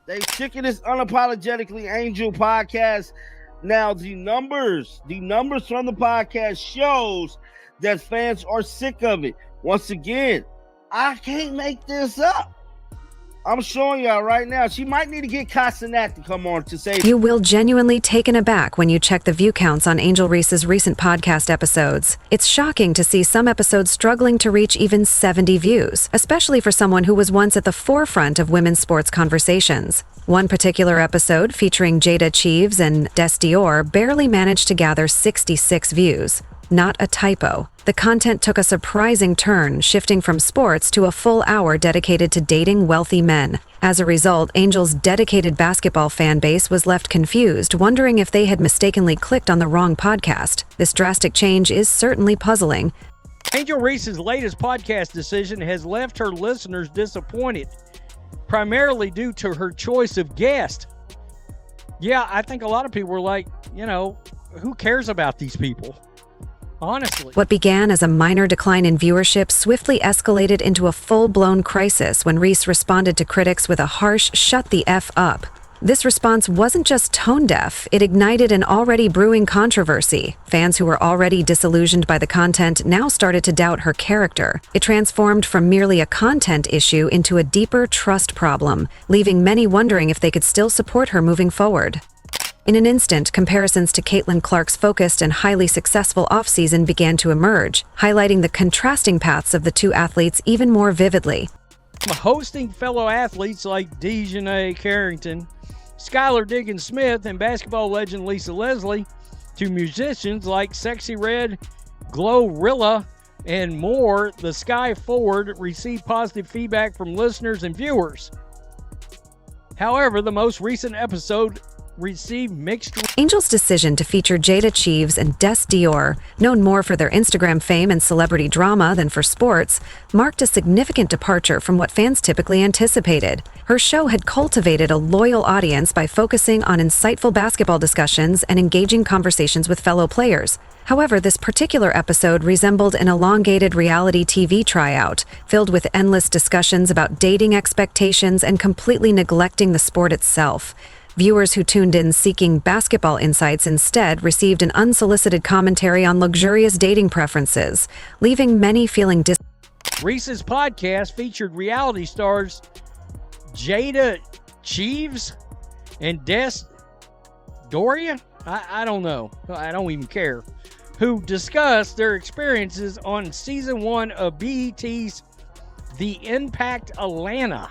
They sick of this unapologetically Angel podcast. Now, the numbers from the podcast shows that fans are sick of it. Once again, I can't make this up. I'm showing y'all right now. She might need to get Castanet to come on to say. You will genuinely taken aback when you check the view counts on Angel Reese's recent podcast episodes. It's shocking to see some episodes struggling to reach even 70 views, especially for someone who was once at the forefront of women's sports conversations. One particular episode featuring Jada Cheeves and Des Dior barely managed to gather 66 views. Not a typo. The content took a surprising turn, shifting from sports to a full hour dedicated to dating wealthy men. As a result, Angel's dedicated basketball fan base was left confused, wondering if they had mistakenly clicked on the wrong podcast. This drastic change is certainly puzzling. Angel Reese's latest podcast decision has left her listeners disappointed, primarily due to her choice of guest. Yeah, I think a lot of people were like, who cares about these people? Honestly. What began as a minor decline in viewership swiftly escalated into a full-blown crisis when Reese responded to critics with a harsh "shut the F up." This response wasn't just tone-deaf, it ignited an already brewing controversy. Fans who were already disillusioned by the content now started to doubt her character. It transformed from merely a content issue into a deeper trust problem, leaving many wondering if they could still support her moving forward. In an instant, comparisons to Caitlin Clark's focused and highly successful offseason began to emerge, highlighting the contrasting paths of the two athletes even more vividly. Hosting fellow athletes like Dejanay Carrington, Skylar Diggins-Smith, and basketball legend Lisa Leslie, to musicians like Sexy Red, Glorilla, and more, the Sky Forward received positive feedback from listeners and viewers. However, the most recent episode received mixed. Angel's decision to feature Jada Cheeves and Des Dior, known more for their Instagram fame and celebrity drama than for sports, marked a significant departure from what fans typically anticipated. Her show had cultivated a loyal audience by focusing on insightful basketball discussions and engaging conversations with fellow players. However, this particular episode resembled an elongated reality TV tryout, filled with endless discussions about dating expectations and completely neglecting the sport itself. Viewers who tuned in seeking basketball insights instead received an unsolicited commentary on luxurious dating preferences, leaving many feeling Reese's podcast featured reality stars Jada Cheeves and Des Doria? I don't know. I don't even care. Who discussed their experiences on season 1 of BET's The Impact Atlanta,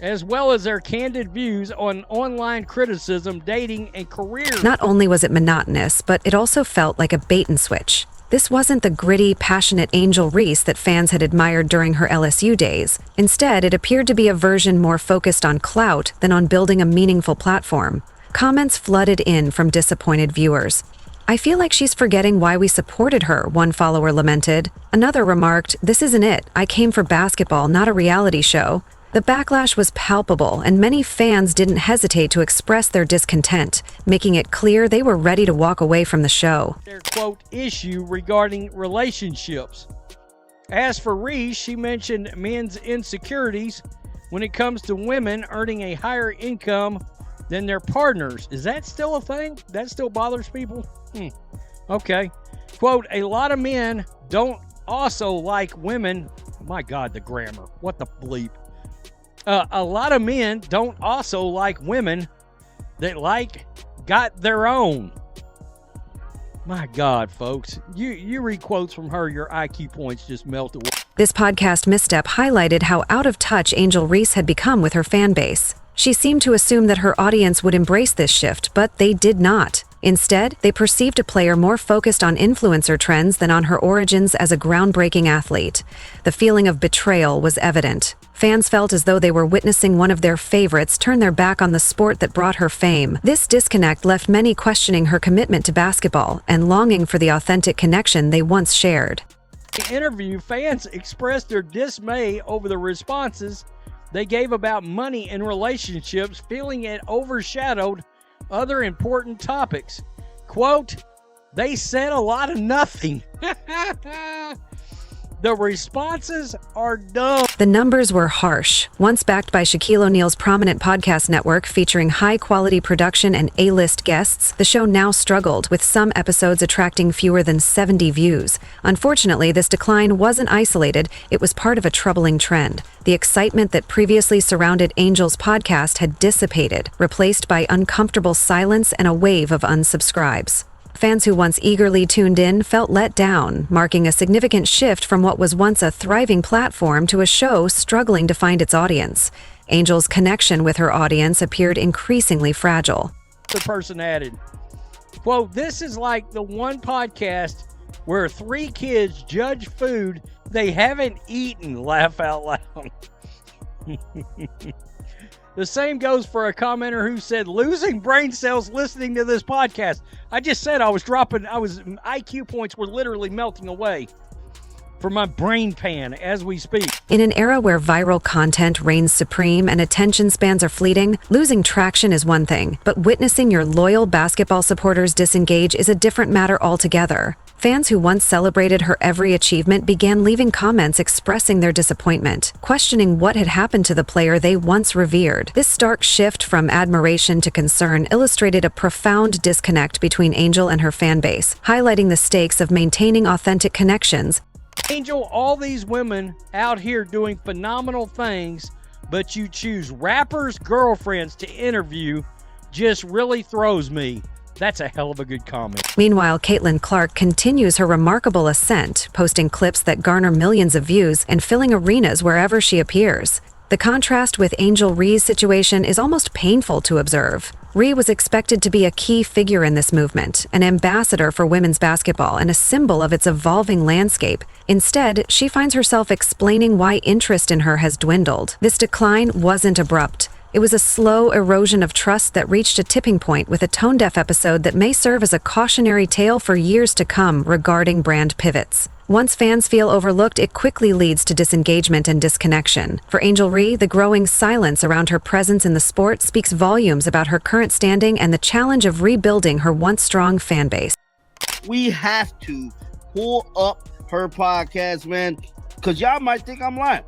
as well as their candid views on online criticism, dating, and career. Not only was it monotonous, but it also felt like a bait and switch. This wasn't the gritty, passionate Angel Reese that fans had admired during her LSU days. Instead, it appeared to be a version more focused on clout than on building a meaningful platform. Comments flooded in from disappointed viewers. "I feel like she's forgetting why we supported her," one follower lamented. Another remarked, "This isn't it. I came for basketball, not a reality show." The backlash was palpable, and many fans didn't hesitate to express their discontent, making it clear they were ready to walk away from the show. Their quote issue regarding relationships. As for Reese, she mentioned men's insecurities when it comes to women earning a higher income than their partners. Is that still a thing? That still bothers people? Okay. Quote, "A lot of men don't also like women." My God, the grammar. What the bleep? A lot of men don't also like women that got their own. My God, folks. You read quotes from her, your IQ points just melt away. This podcast misstep highlighted how out of touch Angel Reese had become with her fan base. She seemed to assume that her audience would embrace this shift, but they did not. Instead, they perceived a player more focused on influencer trends than on her origins as a groundbreaking athlete. The feeling of betrayal was evident. Fans felt as though they were witnessing one of their favorites turn their back on the sport that brought her fame. This disconnect left many questioning her commitment to basketball and longing for the authentic connection they once shared. In the interview, fans expressed their dismay over the responses they gave about money and relationships, feeling it overshadowed other important topics. Quote, "They said a lot of nothing." The responses are dumb. The numbers were harsh. Once backed by Shaquille O'Neal's prominent podcast network featuring high-quality production and A-list guests, the show now struggled, with some episodes attracting fewer than 70 views. Unfortunately, this decline wasn't isolated. It was part of a troubling trend. The excitement that previously surrounded Angel's podcast had dissipated, replaced by uncomfortable silence and a wave of unsubscribes. Fans who once eagerly tuned in felt let down, marking a significant shift from what was once a thriving platform to a show struggling to find its audience. Angel's connection with her audience appeared increasingly fragile. The person added, quote, "This is like the one podcast where 3 kids judge food they haven't eaten, laugh out loud." The same goes for a commenter who said, "Losing brain cells listening to this podcast." I just said IQ points were literally melting away from my brain pan as we speak. In an era where viral content reigns supreme and attention spans are fleeting, losing traction is one thing, but witnessing your loyal basketball supporters disengage is a different matter altogether. Fans who once celebrated her every achievement began leaving comments expressing their disappointment, questioning what had happened to the player they once revered. This stark shift from admiration to concern illustrated a profound disconnect between Angel and her fan base, highlighting the stakes of maintaining authentic connections. Angel, all these women out here doing phenomenal things, but you choose rappers' girlfriends to interview just really throws me. That's a hell of a good comment. Meanwhile, Caitlin Clark continues her remarkable ascent, posting clips that garner millions of views and filling arenas wherever she appears. The contrast with Angel Ree's situation is almost painful to observe. Ree was expected to be a key figure in this movement, an ambassador for women's basketball and a symbol of its evolving landscape. Instead, she finds herself explaining why interest in her has dwindled. This decline wasn't abrupt. It was a slow erosion of trust that reached a tipping point with a tone-deaf episode that may serve as a cautionary tale for years to come regarding brand pivots. Once fans feel overlooked, it quickly leads to disengagement and disconnection. For Angel Ree, the growing silence around her presence in the sport speaks volumes about her current standing and the challenge of rebuilding her once strong fan base. We have to pull up her podcast, man, because y'all might think I'm lying.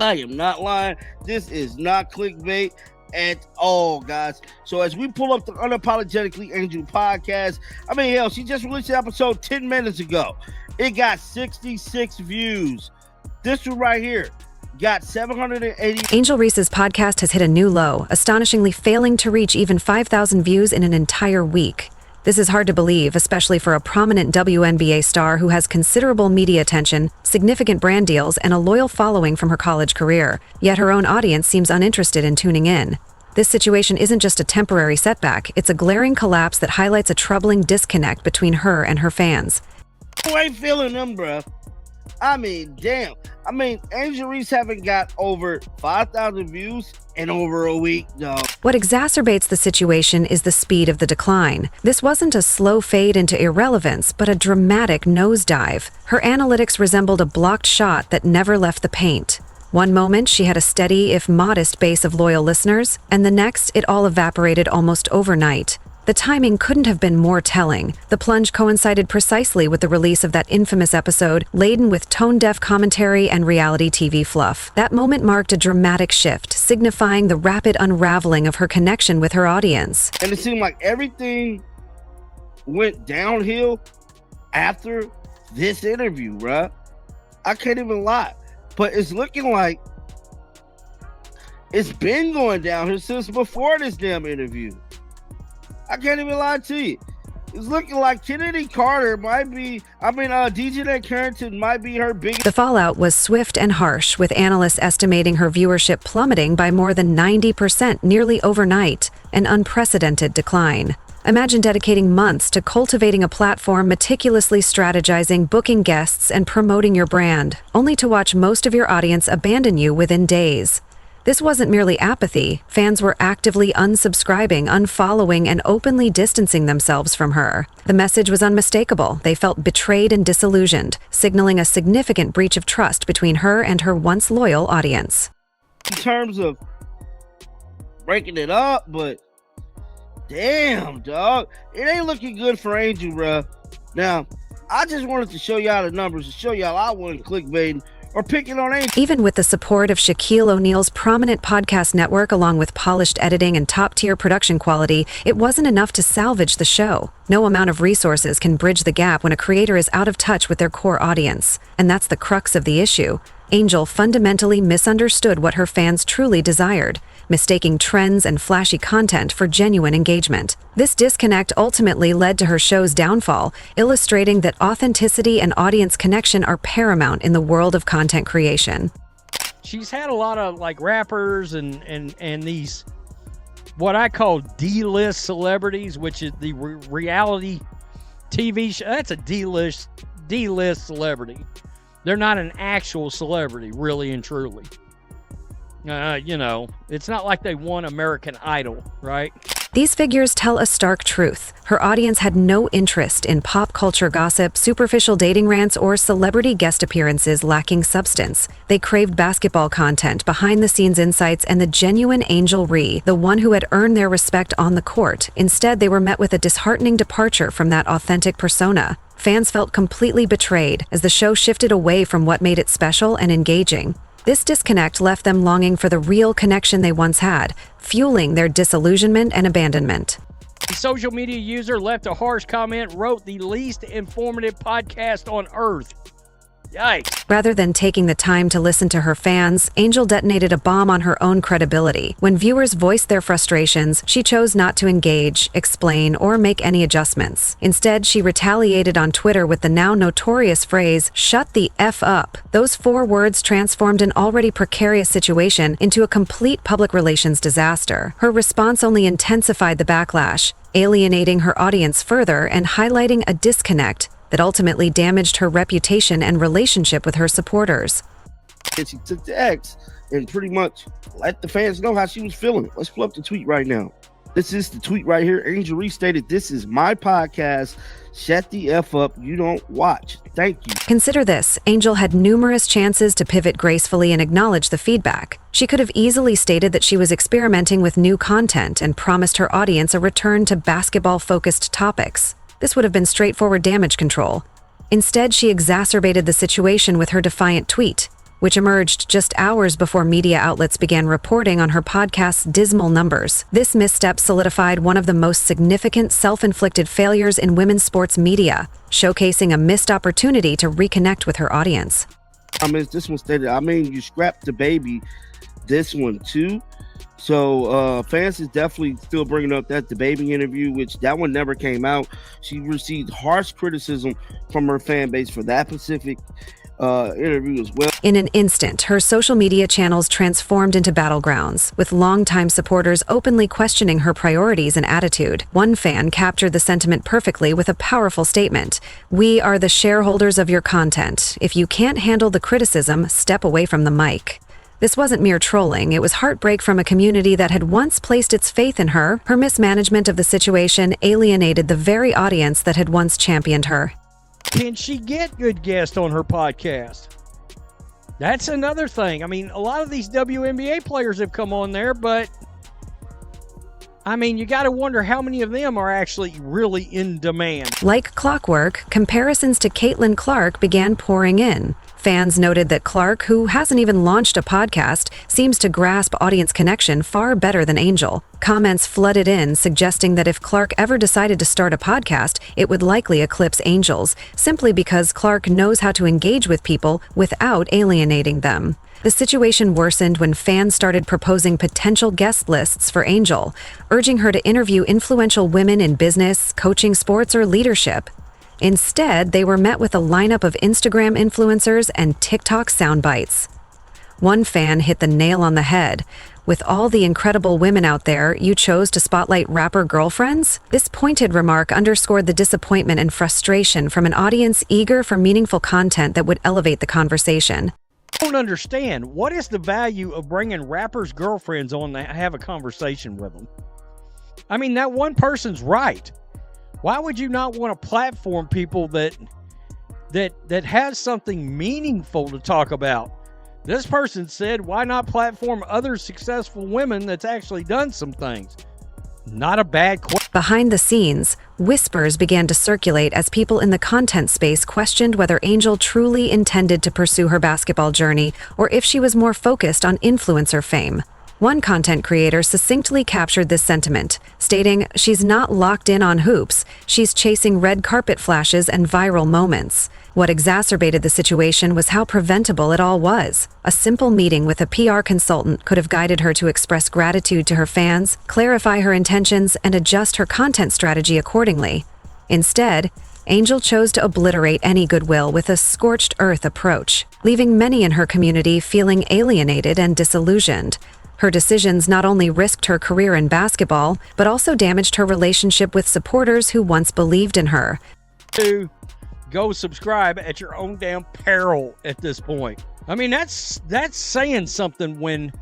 I am not lying. This is not clickbait at all, guys. So as we pull up the Unapologetically Angel podcast, I mean, hell, she just released the episode 10 minutes ago. It got 66 views. This one right here got 780. Angel Reese's podcast has hit a new low, astonishingly failing to reach even 5,000 views in an entire week. This is hard to believe, especially for a prominent WNBA star who has considerable media attention, significant brand deals, and a loyal following from her college career. Yet her own audience seems uninterested in tuning in. This situation isn't just a temporary setback, it's a glaring collapse that highlights a troubling disconnect between her and her fans. Who ain't feeling them, bruh? I mean, damn. I mean, Angel Reese haven't got over 5,000 views in over a week, dog. What exacerbates the situation is the speed of the decline. This wasn't a slow fade into irrelevance, but a dramatic nosedive. Her analytics resembled a blocked shot that never left the paint. One moment, she had a steady, if modest, base of loyal listeners, and the next, it all evaporated almost overnight. The timing couldn't have been more telling. The plunge coincided precisely with the release of that infamous episode, laden with tone-deaf commentary and reality TV fluff. That moment marked a dramatic shift, signifying the rapid unraveling of her connection with her audience. And it seemed like everything went downhill after this interview, bruh. I can't even lie. But it's looking like it's been going downhill since before this damn interview. I can't even lie to you. It's looking like Kennedy Carter DJ Nat Carrington might be her biggest. The fallout was swift and harsh, with analysts estimating her viewership plummeting by more than 90% nearly overnight, an unprecedented decline. Imagine dedicating months to cultivating a platform, meticulously strategizing, booking guests, and promoting your brand, only to watch most of your audience abandon you within days. This wasn't merely apathy. Fans were actively unsubscribing, unfollowing, and openly distancing themselves from her. The message was unmistakable. They felt betrayed and disillusioned, signaling a significant breach of trust between her and her once loyal audience. In terms of breaking it up, but damn, dog, it ain't looking good for Angel, bruh. Now, I just wanted to show y'all the numbers to show y'all I wasn't clickbaiting or picking on Angel. Even with the support of Shaquille O'Neal's prominent podcast network, along with polished editing and top-tier production quality, it wasn't enough to salvage the show. No amount of resources can bridge the gap when a creator is out of touch with their core audience. And that's the crux of the issue. Angel fundamentally misunderstood what her fans truly desired, mistaking trends and flashy content for genuine engagement. This disconnect ultimately led to her show's downfall, illustrating that authenticity and audience connection are paramount in the world of content creation. She's had a lot of like rappers and these what I call D-list celebrities, which is the reality TV show. That's a D-list celebrity. They're not an actual celebrity, really and truly. It's not like they won American Idol, right? These figures tell a stark truth. Her audience had no interest in pop culture gossip, superficial dating rants, or celebrity guest appearances lacking substance. They craved basketball content, behind-the-scenes insights, and the genuine Angel Reese, the one who had earned their respect on the court. Instead, they were met with a disheartening departure from that authentic persona. Fans felt completely betrayed as the show shifted away from what made it special and engaging. This disconnect left them longing for the real connection they once had, fueling their disillusionment and abandonment. The social media user left a harsh comment, wrote the least informative podcast on earth. Yikes. Rather than taking the time to listen to her fans, Angel detonated a bomb on her own credibility. When viewers voiced their frustrations, she chose not to engage, explain, or make any adjustments. Instead, she retaliated on Twitter with the now notorious phrase, "Shut the F up." Those 4 words transformed an already precarious situation into a complete public relations disaster. Her response only intensified the backlash, alienating her audience further and highlighting a disconnect that ultimately damaged her reputation and relationship with her supporters. And she took the X and pretty much let the fans know how she was feeling. Let's pull up the tweet right now. This is the tweet right here. Angel Reese stated, "This is my podcast. Shut the F up. You don't watch. Thank you." Consider this. Angel had numerous chances to pivot gracefully and acknowledge the feedback. She could have easily stated that she was experimenting with new content and promised her audience a return to basketball-focused topics. This would have been straightforward damage control. Instead, she exacerbated the situation with her defiant tweet, which emerged just hours before media outlets began reporting on her podcast's dismal numbers. This misstep solidified one of the most significant self-inflicted failures in women's sports media, showcasing a missed opportunity to reconnect with her audience. This one stated, you scrapped the baby. This one too. So fans is definitely still bringing up that DaBaby interview, which that one never came out. She received harsh criticism from her fan base for that specific interview as well. In an instant, her social media channels transformed into battlegrounds, with longtime supporters openly questioning her priorities and attitude. One fan captured the sentiment perfectly with a powerful statement: "We are the shareholders of your content. If you can't handle the criticism, step away from the mic." This wasn't mere trolling, it was heartbreak from a community that had once placed its faith in her. Her mismanagement of the situation alienated the very audience that had once championed her. Can she get good guests on her podcast? That's another thing. A lot of these WNBA players have come on there, but you got to wonder how many of them are actually really in demand. Like clockwork, comparisons to Caitlin Clark began pouring in. Fans noted that Clark, who hasn't even launched a podcast, seems to grasp audience connection far better than Angel. Comments flooded in, suggesting that if Clark ever decided to start a podcast, it would likely eclipse Angel's, simply because Clark knows how to engage with people without alienating them. The situation worsened when fans started proposing potential guest lists for Angel, urging her to interview influential women in business, coaching, sports, or leadership. Instead, they were met with a lineup of Instagram influencers and TikTok sound bites. One fan hit the nail on the head. "With all the incredible women out there, you chose to spotlight rapper girlfriends?" This pointed remark underscored the disappointment and frustration from an audience eager for meaningful content that would elevate the conversation. I don't understand. What is the value of bringing rappers' girlfriends on to have a conversation with them? That one person's right. Why would you not want to platform people that has something meaningful to talk about? This person said, why not platform other successful women that's actually done some things? Not a bad question. Behind the scenes, whispers began to circulate as people in the content space questioned whether Angel truly intended to pursue her basketball journey or if she was more focused on influencer fame. One content creator succinctly captured this sentiment, stating, "She's not locked in on hoops, she's chasing red carpet flashes and viral moments." What exacerbated the situation was how preventable it all was. A simple meeting with a PR consultant could have guided her to express gratitude to her fans, clarify her intentions, and adjust her content strategy accordingly. Instead, Angel chose to obliterate any goodwill with a scorched earth approach, leaving many in her community feeling alienated and disillusioned. Her decisions not only risked her career in basketball, but also damaged her relationship with supporters who once believed in her. To go subscribe at your own damn peril at this point. I mean, that's saying something when,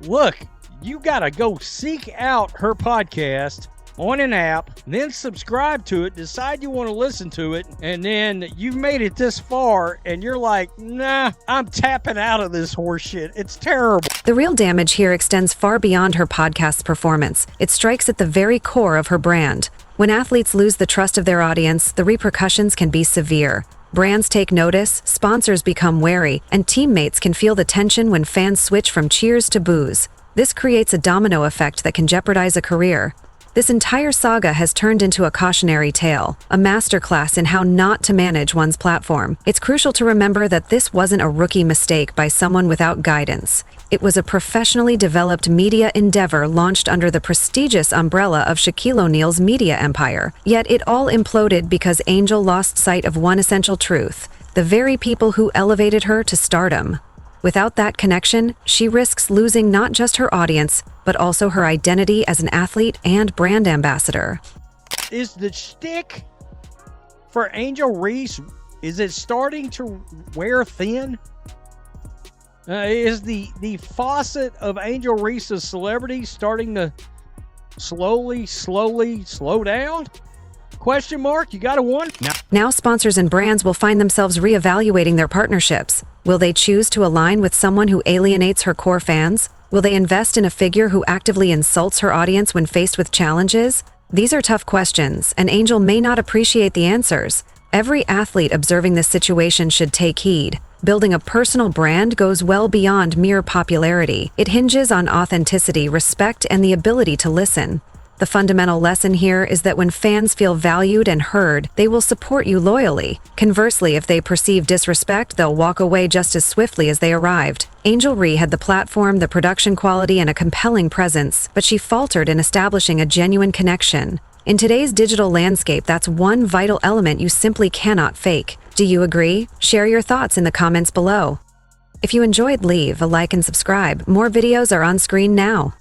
look, you gotta go seek out her podcast on an app, then subscribe to it, decide you want to listen to it, and then you've made it this far and you're like, nah, I'm tapping out of this horse shit. It's terrible. The real damage here extends far beyond her podcast's performance. It strikes at the very core of her brand. When athletes lose the trust of their audience, the repercussions can be severe. Brands take notice, sponsors become wary, and teammates can feel the tension when fans switch from cheers to boos. This creates a domino effect that can jeopardize a career. This entire saga has turned into a cautionary tale, a masterclass in how not to manage one's platform. It's crucial to remember that this wasn't a rookie mistake by someone without guidance. It was a professionally developed media endeavor launched under the prestigious umbrella of Shaquille O'Neal's media empire. Yet it all imploded because Angel lost sight of one essential truth: the very people who elevated her to stardom. Without that connection, she risks losing not just her audience, but also her identity as an athlete and brand ambassador. Is the shtick for Angel Reese, is it starting to wear thin? Is the faucet of Angel Reese's celebrity starting to slowly slow down? Question mark? You got a one? Now sponsors and brands will find themselves reevaluating their partnerships. Will they choose to align with someone who alienates her core fans? Will they invest in a figure who actively insults her audience when faced with challenges? These are tough questions, and Angel may not appreciate the answers. Every athlete observing this situation should take heed. Building a personal brand goes well beyond mere popularity. It hinges on authenticity, respect, and the ability to listen. The fundamental lesson here is that when fans feel valued and heard, they will support you loyally. Conversely, if they perceive disrespect, they'll walk away just as swiftly as they arrived. Angel Ree had the platform, the production quality, and a compelling presence, but she faltered in establishing a genuine connection. In today's digital landscape, that's one vital element you simply cannot fake. Do you agree? Share your thoughts in the comments below. If you enjoyed, leave a like and subscribe. More videos are on screen now.